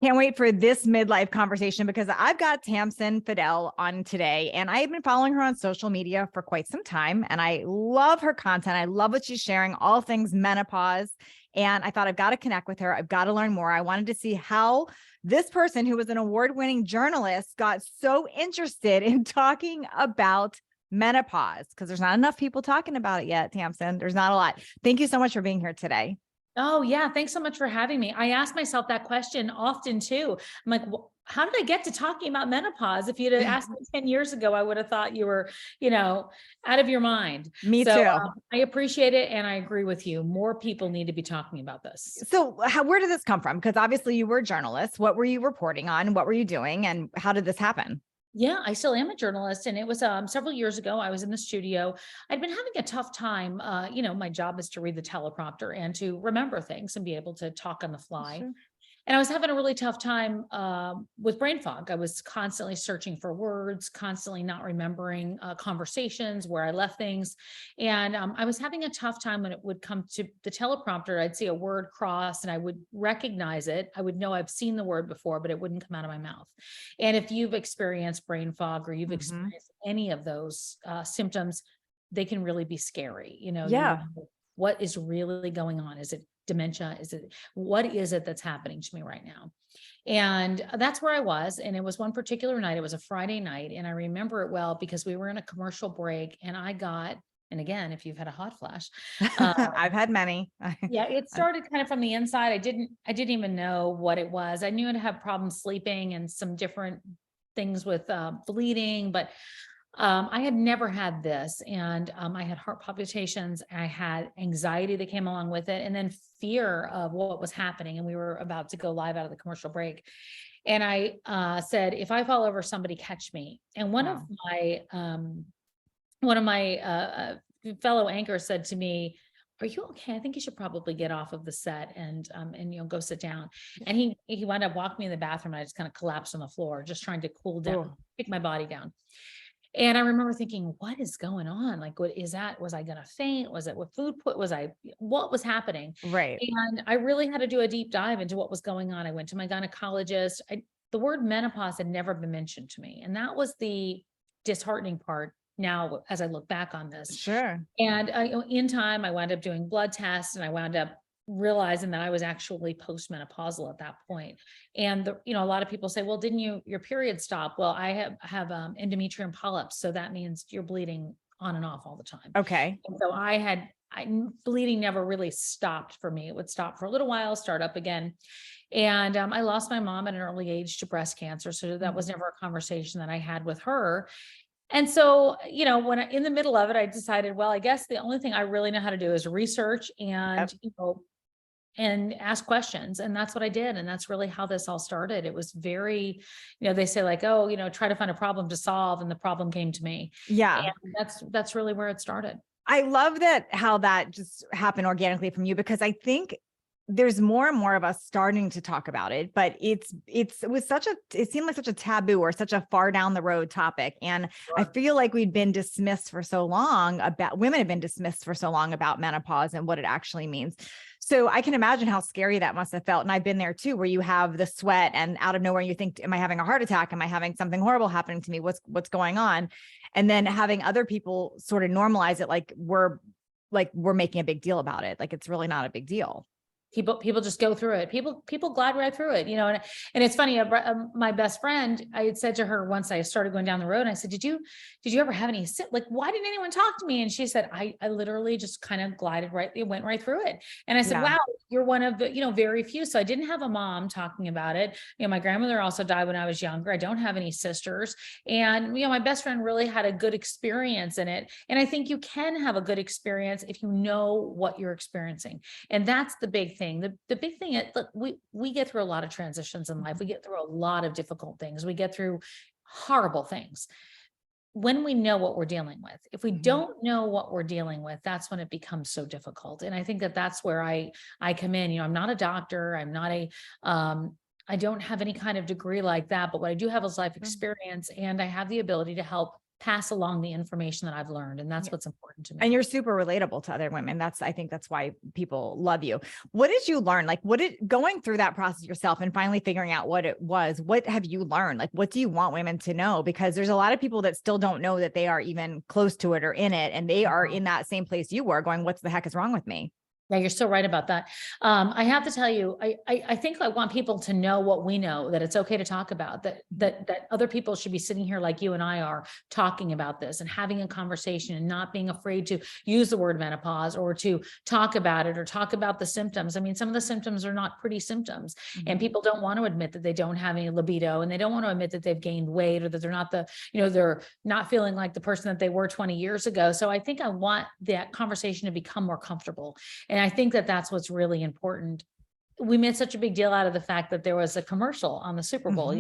Can't wait for this midlife conversation because I've got Tamsen Fadal on today, and I've been following her on social media for quite some time, and I love her content. I love what she's sharing, all things menopause, and I thought I've got to connect with her. I've got to learn more. I wanted to see how this person, who was an award-winning journalist, got so interested in talking about menopause, because there's not enough people talking about it yet, Tamsen. There's not a lot. Thank you so much for being here today. Oh yeah. Thanks so much for having me. I ask myself that question often too. I'm like, how did I get to talking about menopause? If you'd have asked me 10 years ago, I would have thought you were, out of your mind. Me So too. I appreciate it. And I agree with you. More people need to be talking about this. So where did this come from? Because obviously you were a journalist. What were you reporting on? What were you doing? And how did this happen? Yeah, I still am a journalist. And it was several years ago, I was in the studio. I'd been having a tough time. My job is to read the teleprompter and to remember things and be able to talk on the fly. Sure. And I was having a really tough time with brain fog. I was constantly searching for words, constantly not remembering conversations, where I left things. And I was having a tough time when it would come to the teleprompter. I'd see a word cross and I would recognize it. I would know I've seen the word before, but it wouldn't come out of my mouth. And if you've experienced brain fog or you've experienced any of those symptoms, they can really be scary. Yeah. What is really going on? Is it dementia? What is it that's happening to me right now? And that's where I was. And it was one particular night, it was a Friday night. And I remember it well because we were in a commercial break and and again, if you've had a hot flash, I've had many. yeah, it started kind of from the inside. I didn't even know what it was. I knew I'd have problems sleeping and some different things with bleeding, but I had never had this. And I had heart palpitations. I had anxiety that came along with it. And then fear of what was happening. And we were about to go live out of the commercial break. And I said, if I fall over, somebody catch me. And one of my fellow anchors said to me, are you okay? I think you should probably get off of the set and go sit down. And he wound up walking me in the bathroom. And I just kind of collapsed on the floor, just trying to cool down, pick my body down. And I remember thinking, what is going on? Like, what is that? Was I going to faint? Was it with food what was happening? Right. And I really had to do a deep dive into what was going on. I went to my gynecologist. The word menopause had never been mentioned to me. And that was the disheartening part now, as I look back on this. Sure. And in time, I wound up doing blood tests and I wound up realizing that I was actually postmenopausal at that point. And a lot of people say, well, didn't your period stop? Well, I have endometrium polyps. So that means you're bleeding on and off all the time. Okay. And so bleeding never really stopped for me. It would stop for a little while, start up again. And I lost my mom at an early age to breast cancer. So that was never a conversation that I had with her. And so, when in the middle of it, I decided, well, I guess the only thing I really know how to do is research and, and ask questions. And that's what I did. And that's really how this all started. It was very, they say like, oh, try to find a problem to solve. And the problem came to me. Yeah. And that's really where it started. I love how that just happened organically from you, because I think there's more and more of us starting to talk about it, but it seemed like such a taboo or such a far down the road topic. And Sure. I feel like women have been dismissed for so long about menopause and what it actually means. So I can imagine how scary that must have felt. And I've been there too, where you have the sweat and out of nowhere you think, am I having a heart attack? Am I having something horrible happening to me? What's going on? And then having other people sort of normalize it. Like we're making a big deal about it. Like it's really not a big deal. People just go through it. People glide right through it, and it's funny. My best friend, I had said to her once I started going down the road, and I said, did you ever have any, like, why didn't anyone talk to me? And she said, I literally just kind of went right through it. And I said, wow, you're one of the, very few. So I didn't have a mom talking about it. My grandmother also died when I was younger. I don't have any sisters. And, my best friend really had a good experience in it. And I think you can have a good experience if you know what you're experiencing. And that's the big thing. The big thing is, look, we get through a lot of transitions in life. We get through a lot of difficult things. We get through horrible things when we know what we're dealing with. If we don't know what we're dealing with, that's when it becomes so difficult. And I think that's where I come in. I'm not a doctor. I'm not I don't have any kind of degree like that, but what I do have is life experience, and I have the ability to help pass along the information that I've learned. And that's what's important to me. And you're super relatable to other women. I think that's why people love you. What did you learn? Like, going through that process yourself and finally figuring out what it was, what have you learned? Like, what do you want women to know? Because there's a lot of people that still don't know that they are even close to it or in it. And they are in that same place you were, going, what the heck is wrong with me? Yeah, you're so right about that. I have to tell you, I think I want people to know what we know, that it's okay to talk about, that other people should be sitting here like you and I are talking about this and having a conversation and not being afraid to use the word menopause or to talk about it or talk about the symptoms. I mean, some of the symptoms are not pretty symptoms, and people don't want to admit that they don't have any libido, and they don't want to admit that they've gained weight, or that they're not they're not feeling like the person that they were 20 years ago. So I think I want that conversation to become more comfortable. And I think that that's what's really important. We made such a big deal out of the fact that there was a commercial on the Super Bowl,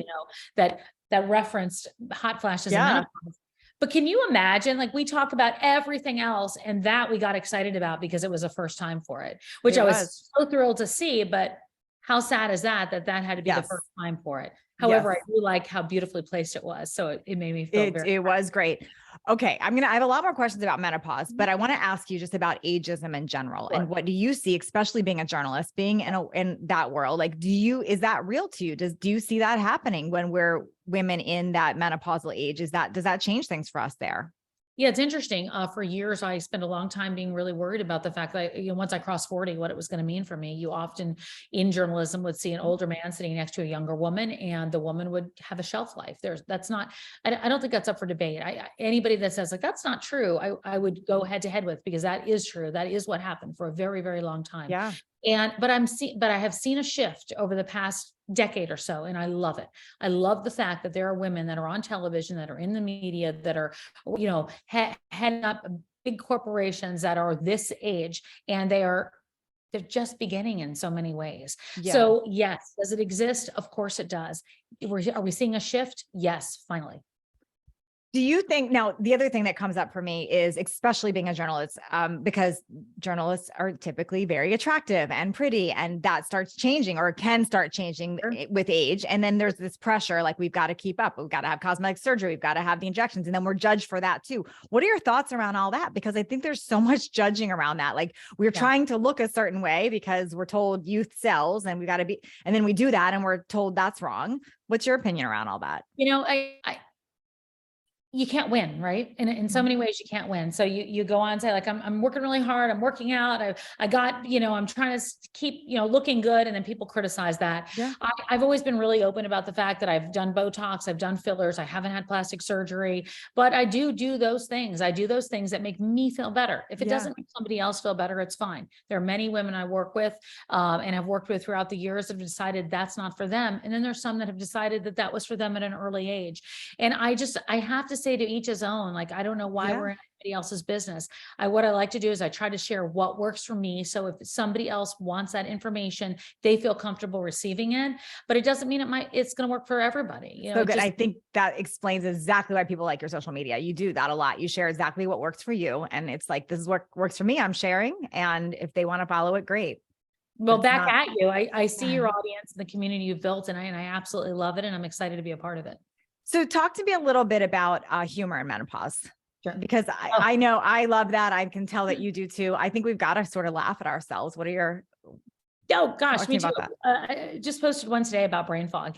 that referenced hot flashes and menopause. But can you imagine, like, we talk about everything else and that we got excited about because it was a first time for it, which I was so thrilled to see. But how sad is that had to be the first time for it. However, I do like how beautifully placed it was. So it made me feel it was great. Okay. I have a lot more questions about menopause, but I want to ask you just about ageism in general. And what do you see, especially being a journalist, being in that world? Like, is that real to you? Do you see that happening when we're women in that menopausal age? Does that change things for us there? Yeah, it's interesting. For years, I spent a long time being really worried about the fact that, once I crossed 40, what it was going to mean for me. You often in journalism would see an older man sitting next to a younger woman, and the woman would have a shelf life. I don't think that's up for debate. Anybody that says like, that's not true, I would go head to head with, because that is true. That is what happened for a very, very long time. Yeah. But I have seen a shift over the past decade or so, and I love it. I love the fact that there are women that are on television, that are in the media, that are, heading up big corporations that are this age, and they're just beginning in so many ways. Yeah. So yes, does it exist? Of course it does. Are we seeing a shift? Yes, finally. Do you think, now the other thing that comes up for me is, especially being a journalist, because journalists are typically very attractive and pretty, and that starts changing, or can start changing with age. And then there's this pressure, like, we've got to keep up. We've got to have cosmetic surgery. We've got to have the injections. And then we're judged for that too. What are your thoughts around all that? Because I think there's so much judging around that. Like, we're trying to look a certain way because we're told youth sells, and we got to be, and then we do that and we're told that's wrong. What's your opinion around all that? You can't win, right? In so many ways you can't win. So you go on and say, like, I'm working really hard. I'm working out. I got, I'm trying to keep, looking good. And then people criticize that. Yeah. I've always been really open about the fact that I've done Botox, I've done fillers, I haven't had plastic surgery, but I do those things. I do those things that make me feel better. If it doesn't make somebody else feel better, it's fine. There are many women I work with, and have worked with throughout the years, have decided that's not for them. And then there's some that have decided that was for them at an early age. And I have to say, to each his own. Like, I don't know why we're in anybody else's business. What I like to do is I try to share what works for me. So if somebody else wants that information, they feel comfortable receiving it, but it doesn't mean it's going to work for everybody. So good. I think that explains exactly why people like your social media. You do that a lot. You share exactly what works for you. And it's like, this is what works for me, I'm sharing. And if they want to follow it, great. Well, back at you. I see your audience and the community you've built, and I absolutely love it. And I'm excited to be a part of it. So talk to me a little bit about humor in menopause, because I know I love that. I can tell that you do too. I think we've got to sort of laugh at ourselves. What are your... Oh gosh, me too. I just posted one today about brain fog.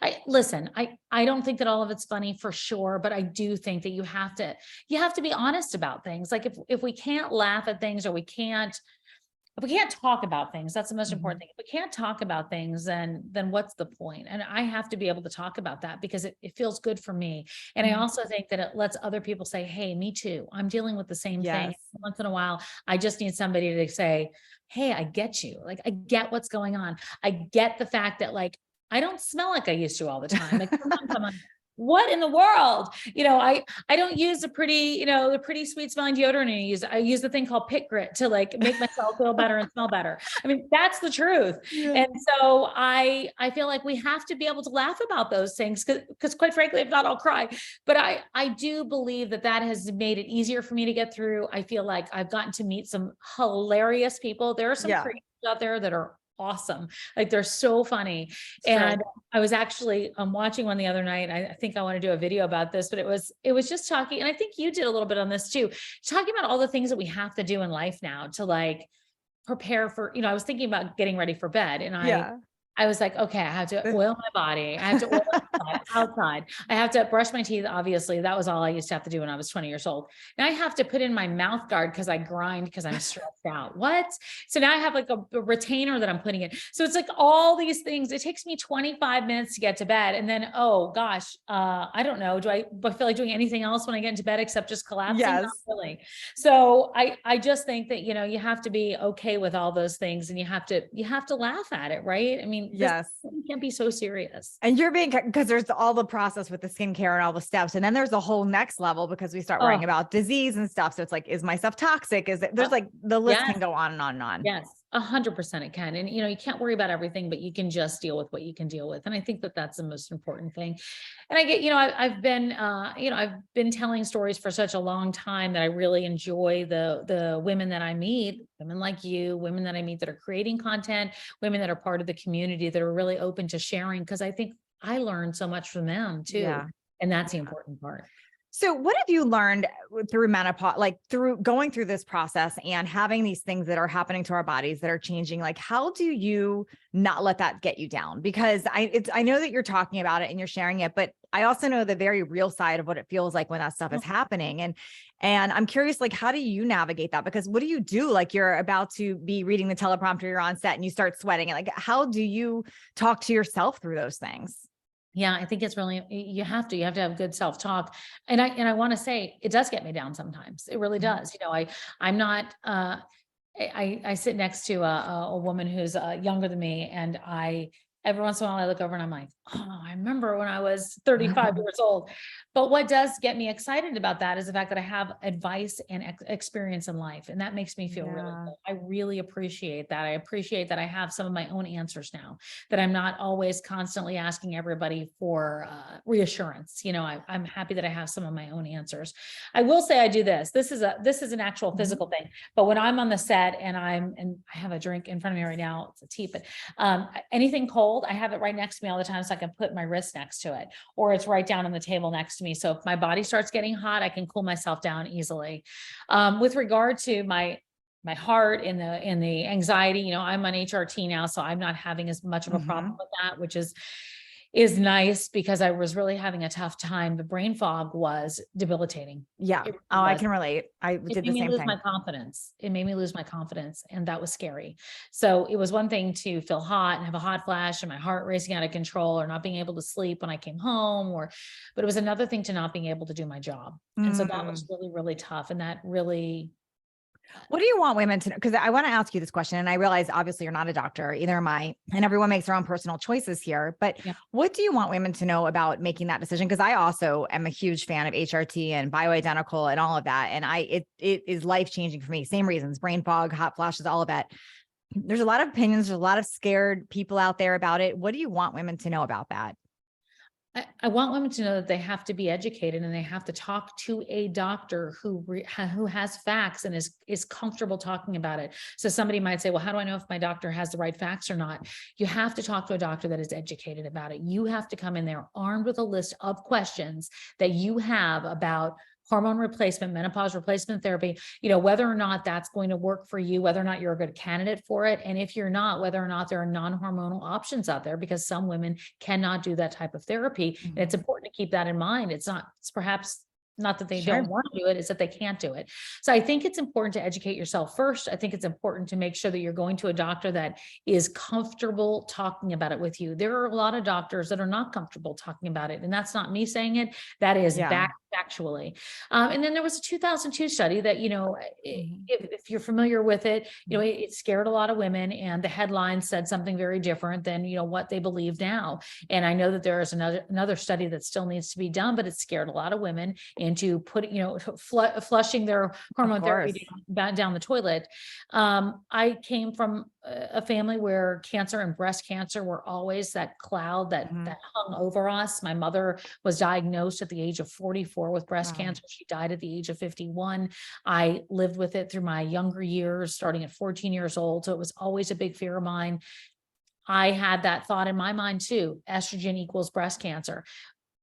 I don't think that all of it's funny for sure, but I do think that you have to be honest about things. Like, if we can't laugh at things, or if we can't talk about things, that's the most important thing. If we can't talk about things, then what's the point? And I have to be able to talk about that because it feels good for me. And I also think that it lets other people say, hey, me too. I'm dealing with the same thing. Once in a while, I just need somebody to say, hey, I get you. Like, I get what's going on. I get the fact that, like, I don't smell like I used to all the time. Like, sometimes I'm like, what in the world? I don't use the pretty sweet smelling deodorant I use the thing called pit grit to, like, make myself feel better and smell better. I mean, that's the truth. Yeah. And so I feel like we have to be able to laugh about those things, because quite frankly, if not, I'll cry. But I do believe that has made it easier for me to get through. I feel like I've gotten to meet some hilarious people. There are some creators out there that are awesome. Like they're so funny. And I was actually watching one the other night. I think I want to do a video about this, but it was just talking, and I think you did a little bit on this too, talking about all the things that we have to do in life now to like prepare for, I was thinking about getting ready for bed, and Yeah. I was like, okay, I have to oil my body. I have to oil outside. I have to brush my teeth. Obviously, that was all I used to have to do when I was 20 years old. Now I have to put in my mouth guard because I grind because I'm stressed out. What? So now I have like a retainer that I'm putting in. So it's like all these things. It takes me 25 minutes to get to bed. And then, oh gosh, I don't know. Do I feel like doing anything else when I get into bed except just collapsing? Yes. Not really. So I just think that, you have to be okay with all those things, and you have to laugh at it. Right. I mean, Yes. this can't be so serious. And you're being, because there's all the process with the skincare and all the steps. And then there's a whole next level because we start worrying about disease and stuff. So it's like, is my stuff toxic? Is it, there's like, the list Yes. can go on and on and on. Yes, 100% it can. And, you can't worry about everything, but you can just deal with what you can deal with. And I think that that's the most important thing. And I get, I've been telling stories for such a long time that I really enjoy the women that I meet, women like you, women that I meet that are creating content, women that are part of the community that are really open to sharing. Cause I think I learned so much from them too. Yeah. And that's the important part. So what have you learned through menopause, like through going through this process and having these things that are happening to our bodies that are changing? Like, how do you not let that get you down? Because I know that you're talking about it and you're sharing it, but I also know the very real side of what it feels like when that stuff is happening. And I'm curious, like, how do you navigate that? Because what do you do? Like, you're about to be reading the teleprompter, you're on set and you start sweating. Like, how do you talk to yourself through those things? Yeah, I think it's really, you have to have good self-talk. And I want to say it does get me down sometimes. It really does. I'm not, I sit next to a woman who's younger than me, and every once in a while I look over and I'm like, oh, I remember when I was 35 years old. But what does get me excited about that is the fact that I have advice and experience in life. And that makes me feel really good. I really appreciate that. I appreciate that I have some of my own answers now, that I'm not always constantly asking everybody for reassurance. I'm happy that I have some of my own answers. I will say I do this. This is an actual physical thing. But when I'm on the set and I have a drink in front of me right now, it's a tea, but anything cold, I have it right next to me all the time, so I can put my wrist next to it, or it's right down on the table next to me. So if my body starts getting hot, I can cool myself down easily. With regard to my heart and the anxiety, I'm on HRT now, so I'm not having as much of a problem with that, which is nice, because I was really having a tough time. The brain fog was debilitating. Yeah. Really I can relate. I it did made the me same lose thing. my confidence. It made me lose my confidence, and that was scary. So it was one thing to feel hot and have a hot flash and my heart racing out of control, or not being able to sleep when I came home, but it was another thing to not being able to do my job. And so that was really, really tough. And that really, What do you want women to know? Because I want to ask you this question, and I realize obviously you're not a doctor, either am I, and everyone makes their own personal choices here. But what do you want women to know about making that decision? Because I also am a huge fan of HRT and bioidentical and all of that, and it is life changing for me. Same reasons: brain fog, hot flashes, all of that. There's a lot of opinions. There's a lot of scared people out there about it. What do you want women to know about that? I want women to know that they have to be educated, and they have to talk to a doctor who has facts and is comfortable talking about it. So somebody might say, well, how do I know if my doctor has the right facts or not? You have to talk to a doctor that is educated about it. You have to come in there armed with a list of questions that you have about hormone replacement, menopause replacement therapy, whether or not that's going to work for you, whether or not you're a good candidate for it. And if you're not, whether or not there are non-hormonal options out there, because some women cannot do that type of therapy. And it's important to keep that in mind. It's perhaps not that they don't want to do it, it's that they can't do it. So I think it's important to educate yourself first. I think it's important to make sure that you're going to a doctor that is comfortable talking about it with you. There are a lot of doctors that are not comfortable talking about it. And that's not me saying it. That is factually. And then there was a 2002 study that, if you're familiar with it, it scared a lot of women, and the headline said something very different than, what they believe now. And I know that there is another study that still needs to be done, but it scared a lot of women into flushing their hormone therapy down the toilet. I came from a family where cancer and breast cancer were always that cloud that hung over us. My mother was diagnosed at the age of 44 54 with breast Wow. cancer. She died at the age of 51. I lived with it through my younger years, starting at 14 years old. So it was always a big fear of mine. I had that thought in my mind too. Estrogen equals breast cancer.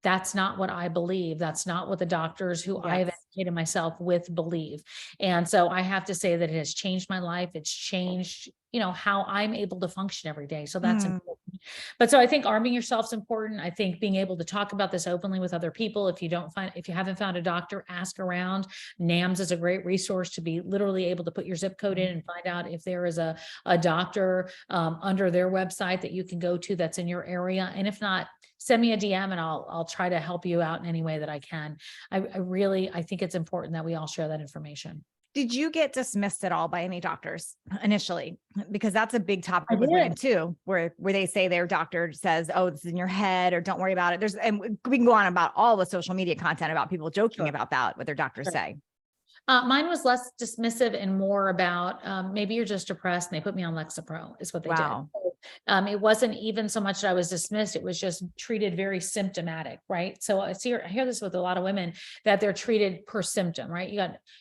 That's not what I believe. That's not what the doctors who I have Yes. educated myself with believe. And so I have to say that it has changed my life. It's changed, how I'm able to function every day. So that's Mm. important. But so I think arming yourself is important. I think being able to talk about this openly with other people. If you haven't found a doctor, ask around. NAMS is a great resource to be literally able to put your zip code in and find out if there is a doctor under their website that you can go to that's in your area. And if not, send me a DM and I'll try to help you out in any way that I can. I think it's important that we all share that information. Did you get dismissed at all by any doctors initially? Because that's a big I topic with women did. too, where they say their doctor says, "Oh, this is in your head," or "Don't worry about it." And we can go on about all the social media content about people joking Sure. about that, what their doctors Sure. say. Mine was less dismissive and more about maybe you're just depressed, and they put me on Lexapro is what they did. Wow. It wasn't even so much that I was dismissed. It was just treated very symptomatic, right? So I hear this with a lot of women that they're treated per symptom, right?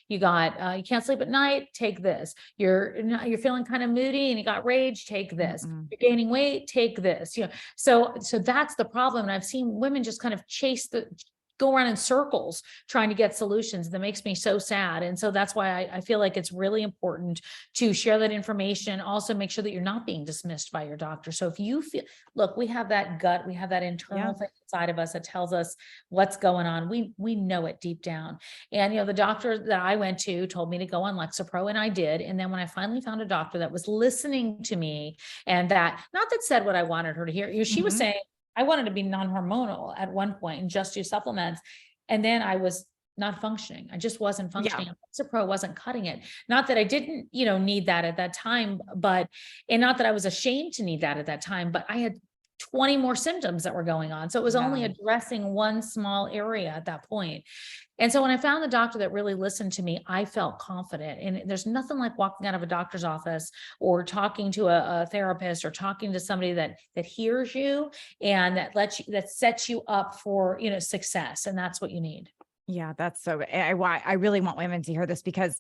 You can't sleep at night, take this. You're feeling kind of moody and you got rage, take this. Mm-mm. You're gaining weight, take this. So that's the problem. And I've seen women just kind of go around in circles trying to get solutions. That makes me so sad. And so that's why I feel like it's really important to share that information. Also make sure that you're not being dismissed by your doctor. So if you look, we have that gut, we have that internal thing inside of us that tells us what's going on. We know it deep down. And, the doctor that I went to told me to go on Lexapro, and I did. And then when I finally found a doctor that was listening to me and that said what I wanted her to hear, she was Mhm. saying, I wanted to be non-hormonal at one point and just do supplements. And then I was not functioning. I just wasn't functioning. Lexapro wasn't cutting it. Not that I didn't, need that at that time, and not that I was ashamed to need that at that time, but I had 20 more symptoms that were going on. So it was only addressing one small area at that point. And so when I found the doctor that really listened to me, I felt confident. And there's nothing like walking out of a doctor's office or talking to a therapist or talking to somebody that hears you and that sets you up for, success. And that's what you need. Yeah, that's so good. I really want women to hear this because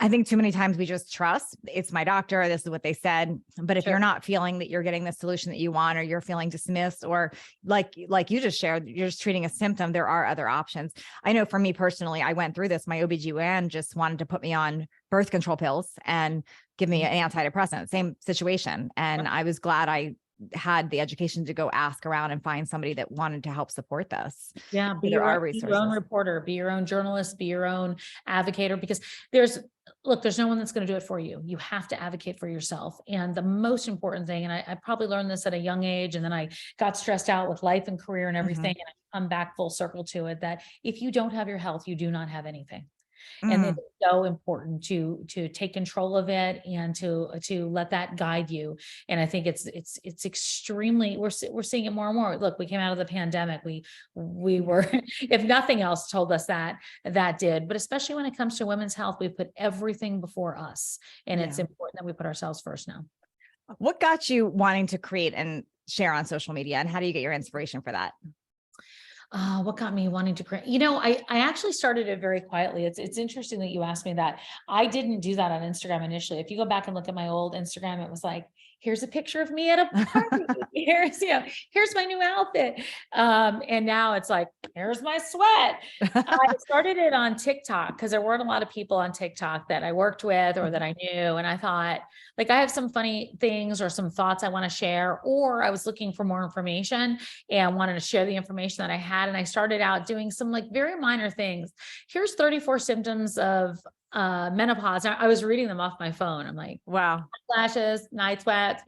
I think too many times we just trust it's my doctor. This is what they said. But if you're not feeling that you're getting the solution that you want, or you're feeling dismissed, or like you just shared, you're just treating a symptom, there are other options. I know for me personally, I went through this. My OBGYN just wanted to put me on birth control pills and give me an antidepressant, same situation. And I was glad I had the education to go ask around and find somebody that wanted to help support this. Yeah. Be There are your own resources. reporter, be your own journalist, be your own advocator, because there's no one that's going to do it for you. You have to advocate for yourself. And the most important thing, and I probably learned this at a young age, and then I got stressed out with life and career and everything. And I come back full circle to it, that if you don't have your health, you do not have anything. And it's so important to take control of it and to let that guide you. And I think it's extremely, we're seeing it more and more. Look, we came out of the pandemic. We were, if nothing else told us that did, but especially when it comes to women's health, we put everything before us, and it's important that we put ourselves first now. What got you wanting to create and share on social media, and how do you get your inspiration for that? What got me wanting to create? I actually started it very quietly. It's interesting that you asked me that. I didn't do that on Instagram initially. If you go back and look at my old Instagram, it was like, here's a picture of me at a party. Here's my new outfit. And now it's like, here's my sweat. I started it on TikTok because there weren't a lot of people on TikTok that I worked with or that I knew. And I thought, like, I have some funny things or some thoughts I want to share, or I was looking for more information and wanted to share the information that I had. And I started out doing some like very minor things. Here's 34 symptoms of menopause. I was reading them off my phone. I'm like, Wow. flashes, night sweats,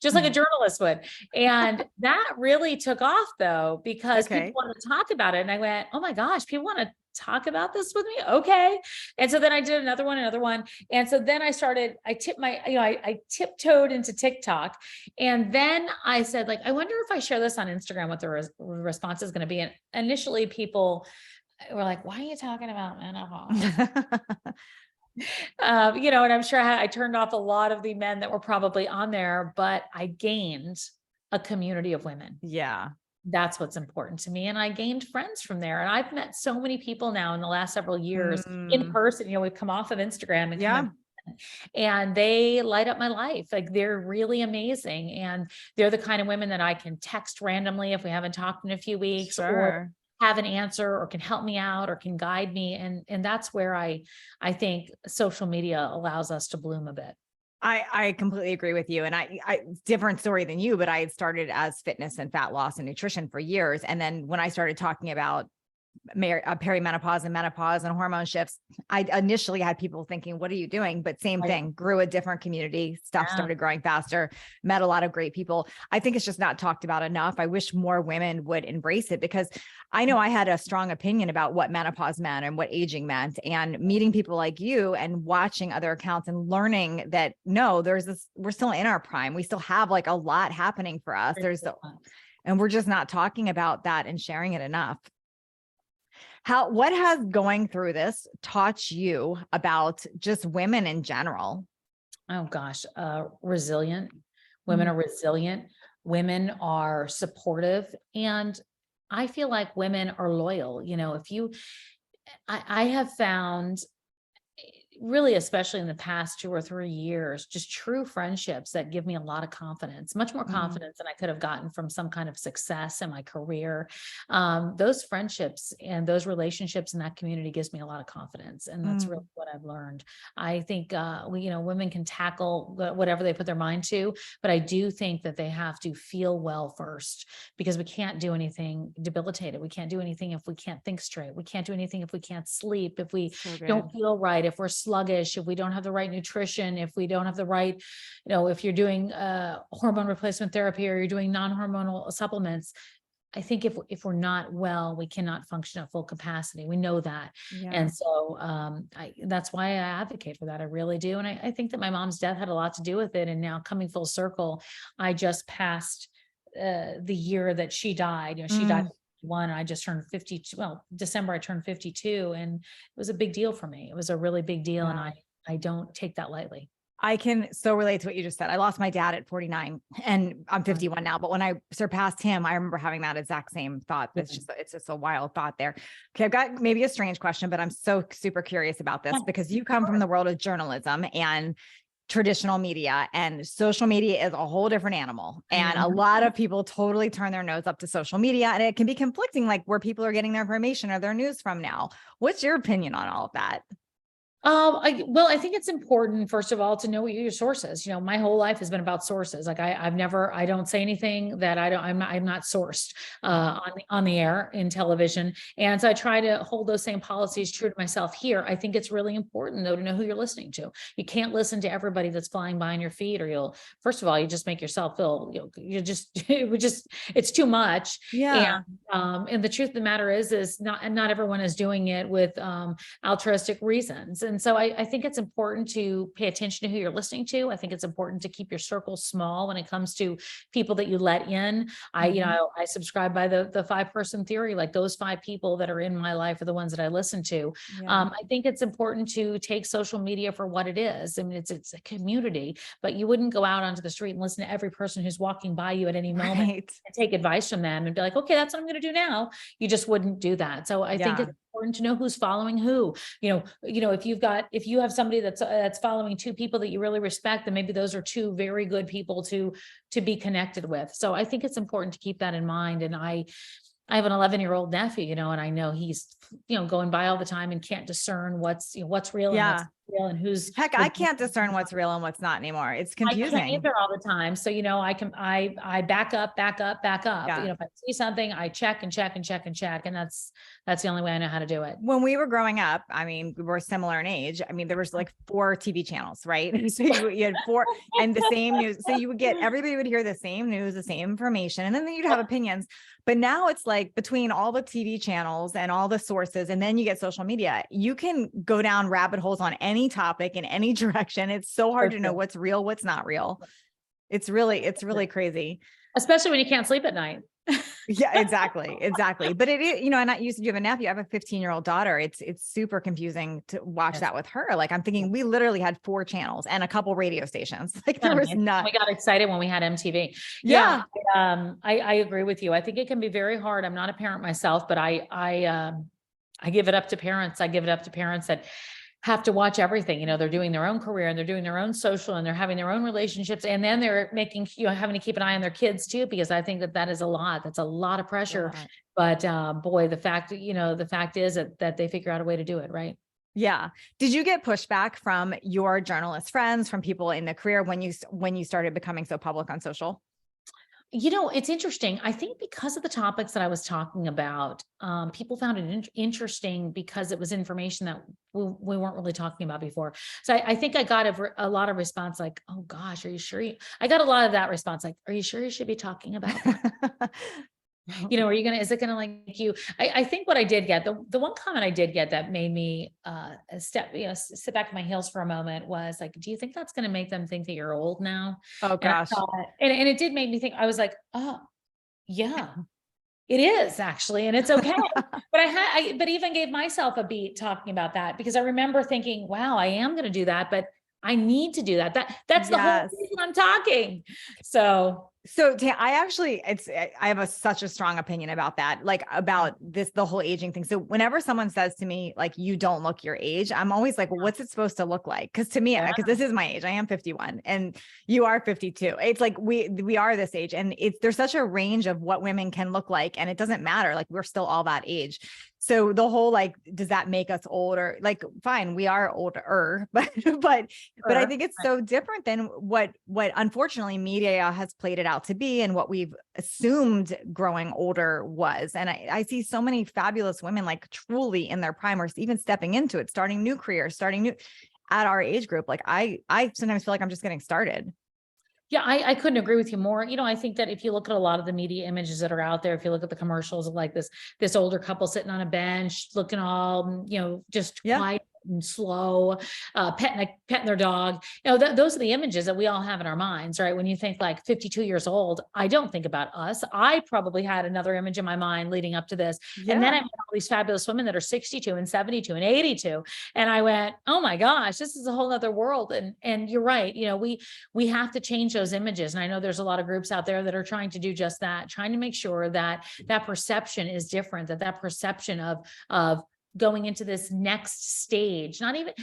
just like a journalist would. And that really took off though, because people wanted to talk about it. And I went, oh my gosh, people want to talk about this with me. Okay. And so then I did another one. And so then I tiptoed into TikTok. And then I said, like, I wonder if I share this on Instagram, what the response is going to be. And initially people were like, why are you talking about menopause? And I'm sure I turned off a lot of the men that were probably on there, but I gained a community of women. Yeah. That's what's important to me. And I gained friends from there. And I've met so many people now in the last several years in Mm, person. We've come off of Instagram and come yeah, in, and they light up my life. Like, they're really amazing. And they're the kind of women that I can text randomly if we haven't talked in a few weeks, or sure. have an answer, or can help me out, or can guide me. And that's where I think social media allows us to bloom a bit. I completely agree with you. And I different story than you, but I had started as fitness and fat loss and nutrition for years. And then when I started talking about perimenopause and menopause and hormone shifts, I initially had people thinking, what are you doing? But same Right. thing, grew a different community, stuff Yeah. started growing faster, met a lot of great people. I think it's just not talked about enough. I wish more women would embrace it, because I know I had a strong opinion about what menopause meant and what aging meant, and meeting people like you and watching other accounts and learning that no, we're still in our prime. We still have like a lot happening for us. And we're just not talking about that and sharing it enough. What has going through this taught you about just women in general? Oh gosh, resilient. Women Mm, are resilient. Women are supportive. And I feel like women are loyal. If you, I have found, really, especially in the past 2 or 3 years, just true friendships that give me a lot of confidence, much more mm, confidence than I could have gotten from some kind of success in my career. Those friendships and those relationships in that community gives me a lot of confidence. And that's really mm. what I've learned. I think, women can tackle whatever they put their mind to, but I do think that they have to feel well first, because we can't do anything debilitated. We can't do anything if we can't think straight. We can't do anything if we can't sleep, if we So don't good. feel right, if we're sluggish, if we don't have the right nutrition, if we don't have the right, if you're doing hormone replacement therapy, or you're doing non-hormonal supplements. I think if we're not well, we cannot function at full capacity. We know that. Yeah. And so that's why I advocate for that. I really do. And I think that my mom's death had a lot to do with it. And now, coming full circle, I just passed the year that she died. She died Mm, one. I just turned 52. Well, December, I turned 52, and it was a big deal for me. It was a really big deal. And yeah. I don't take that lightly. I can so relate to what you just said. I lost my dad at 49 and I'm Um, 51 now, but when I surpassed him, I remember having that exact same thought. yeah. It's just a wild thought there. Okay. I've got maybe a strange question, but I'm so super curious about this, Yeah, because you come from sure. the world of journalism and traditional media, and social media is a whole different animal. And a Mhm. lot of people totally turn their nose up to social media, and it can be conflicting, like where people are getting their information or their news from now. What's your opinion on all of that? I think it's important, first of all, to know what your source is. My whole life has been about sources. Like, I don't say anything that I'm not sourced, on the air, in television. And so I try to hold those same policies true to myself here. I think it's really important, though, to know who you're listening to. You can't listen to everybody that's flying by in your feed, or first of all, you just make yourself feel, it's too much. And, Yeah. and the truth of the matter is not everyone is doing it with, altruistic reasons. And so I think it's important to pay attention to who you're listening to. I think it's important to keep your circle small when it comes to people that you let in. Mhm. I subscribe by the 5-person theory. Like, those 5 people that are in my life are the ones that I listen to. Yeah. I think it's important to take social media for what it is. I mean, it's a community, but you wouldn't go out onto the street and listen to every person who's walking by you at any moment Right. and take advice from them and be like, okay, that's what I'm going to do now. You just wouldn't do that. So I think Yeah. it's important to know who's following who. If you have somebody that's following 2 people that you really respect, then maybe those are 2 very good people to be connected with. So I think it's important to keep that in mind. And I have an 11-year-old nephew, and I know he's, going by all the time and can't discern what's real and what's Yeah. not real, and Heck, I can't discern what's real and what's not anymore. It's I can't confusing. either all the time. So, I back up, back up, back up. Yeah. If I see something, I check and check and check and check. And that's the only way I know how to do it. When we were growing up, I mean, we were similar in age. I mean, there was like 4 TV channels, right? So you had 4 and the same news. So you would get, everybody would hear the same news, the same information, and then you'd have opinions. But now it's like between all the TV channels and all the sources, and then you get social media, you can go down rabbit holes on any topic in any direction. It's so hard to know what's real, what's not real. It's really crazy. Especially when you can't sleep at night. Yeah, exactly. Exactly. But it is, and I used to, you have a nephew, I have a 15-year-old daughter. It's super confusing to watch Yes. that with her. Like I'm thinking we literally had 4 channels and a couple radio stations. Like Yeah, there was not. we got excited when we had MTV. Yeah, Yeah. I agree with you. I think it can be very hard. I'm not a parent myself, but I give it up to parents. I give it up to parents that have to watch everything. They're doing their own career and they're doing their own social and they're having their own relationships. And then they're making, having to keep an eye on their kids too, because I think that that is a lot. That's a lot of pressure. But boy, the fact is that they figure out a way to do it. Right. Yeah. Did you get pushback from your journalist friends, from people in the career when you started becoming so public on social? It's interesting. I think because of the topics that I was talking about, people found it interesting because it was information that we weren't really talking about before. So I think I got a lot of response like, "Oh gosh, are you sure?" I got a lot of that response like, "Are you sure you should be talking about that?" Is it gonna like you? I think what I did get, the one comment I did get that made me sit back on my heels for a moment was like, do you think that's gonna make them think that you're old now? Oh And I gosh. thought, and it did make me think, I was like, oh, yeah, it is actually, and it's okay. But but even gave myself a beat talking about that because I remember thinking, wow, I am gonna do that, but I need to do that. That's the whole Yes. reason I'm talking. So So I actually, I have such a strong opinion about that, like about the whole aging thing. So whenever someone says to me, like, you don't look your age, I'm always like, well, what's it supposed to look like? Cause to me, yeah. cause this is my age, I am 51 and you are 52. It's like, we are this age and there's such a range of what women can look like. And it doesn't matter. Like we're still all that age. So the whole, like, does that make us older? Like, fine, we are older, but I think it's so different than what unfortunately media has played it out to be and what we've assumed growing older was. And I see so many fabulous women, like truly in their prime or even stepping into it, starting new careers, at our age group. Like I sometimes feel like I'm just getting started. Yeah, I couldn't agree with you more. I think that if you look at a lot of the media images that are out there, if you look at the commercials of like this older couple sitting on a bench, looking all, just Yeah. quiet and slow, petting their dog. Those are the images that we all have in our minds, right? When you think like 52 years old, I don't think about us. I probably had another image in my mind leading up to this. And then I met all these fabulous women that are 62 and 72 and 82. And I went, oh my gosh, this is a whole other world. And you're right. We have to change those images. And I know there's a lot of groups out there that are trying to do just that, trying to make sure that that perception is different, that perception of going into this next stage, not even,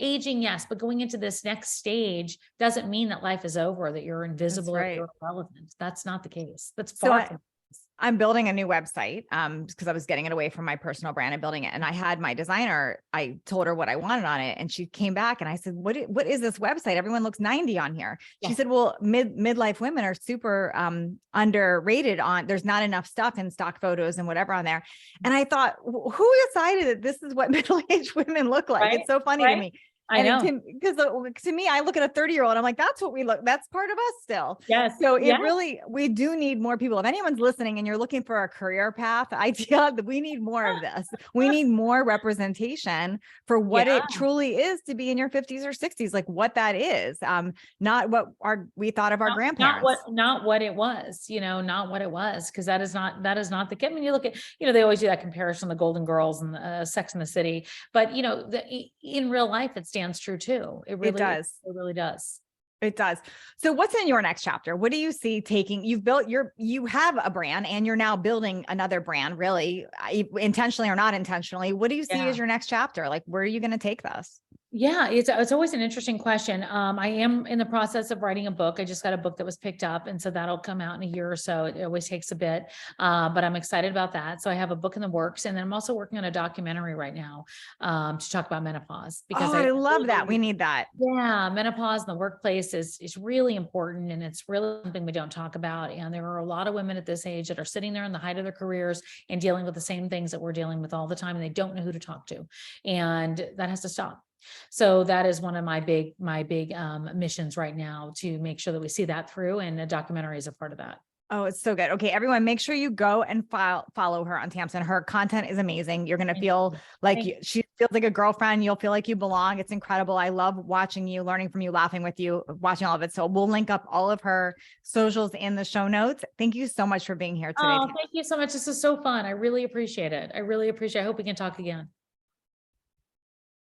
aging, yes, but going into this next stage doesn't mean that life is over, that you're invisible or you're irrelevant. That's not the case. That's far from. I'm building a new website because I was getting it away from my personal brand and building it. And I had my designer, I told her what I wanted on it. And she came back and I said, what is this website? Everyone looks 90 on here. She said, well, midlife women are super underrated there's not enough stuff in stock photos and whatever on there. And I thought, who decided that this is what middle-aged women look like? It's so funny to me. I know. Because to me, I look at a 30-year-old, I'm like, that's what we look, that's part of us still. Yes. So we do need more people. If anyone's listening and you're looking for a career path idea, we need more of this. We need more representation for what it truly is to be in your 50s or 60s, like what that is. Not what we thought of our grandparents. Not what it was, not what it was. Cause that is not the case. I mean, you look at, they always do that comparison, the Golden Girls and Sex and the City, but in real life, it's stands true too. It does. It really does. It does. So what's in your next chapter? What do you see you have a brand and you're now building another brand, really, intentionally or not intentionally. What do you see as your next chapter? Like, where are you going to take this? Yeah, it's always an interesting question. I am in the process of writing a book. I just got a book that was picked up, and so that'll come out in a year or so. It always takes a bit, but I'm excited about that. So I have a book in the works, and then I'm also working on a documentary right now to talk about menopause because I love that. We need that. Yeah, menopause in the workplace is really important, and it's really something we don't talk about. And there are a lot of women at this age that are sitting there in the height of their careers and dealing with the same things that we're dealing with all the time, and they don't know who to talk to, and that has to stop. So that is one of my big missions right now, to make sure that we see that through, and a documentary is a part of that. Oh, it's so good. Okay, everyone, make sure you go and follow her on Tamsen. Her content is amazing. You're going to Thank feel you. like Thank she feels like a girlfriend. You'll feel like you belong. It's incredible. I love watching you, learning from you, laughing with you, watching all of it. So we'll link up all of her socials in the show notes. Thank you so much for being here today. Oh, thank you so much. This is so fun. I really appreciate it. I really appreciate it. I hope we can talk again.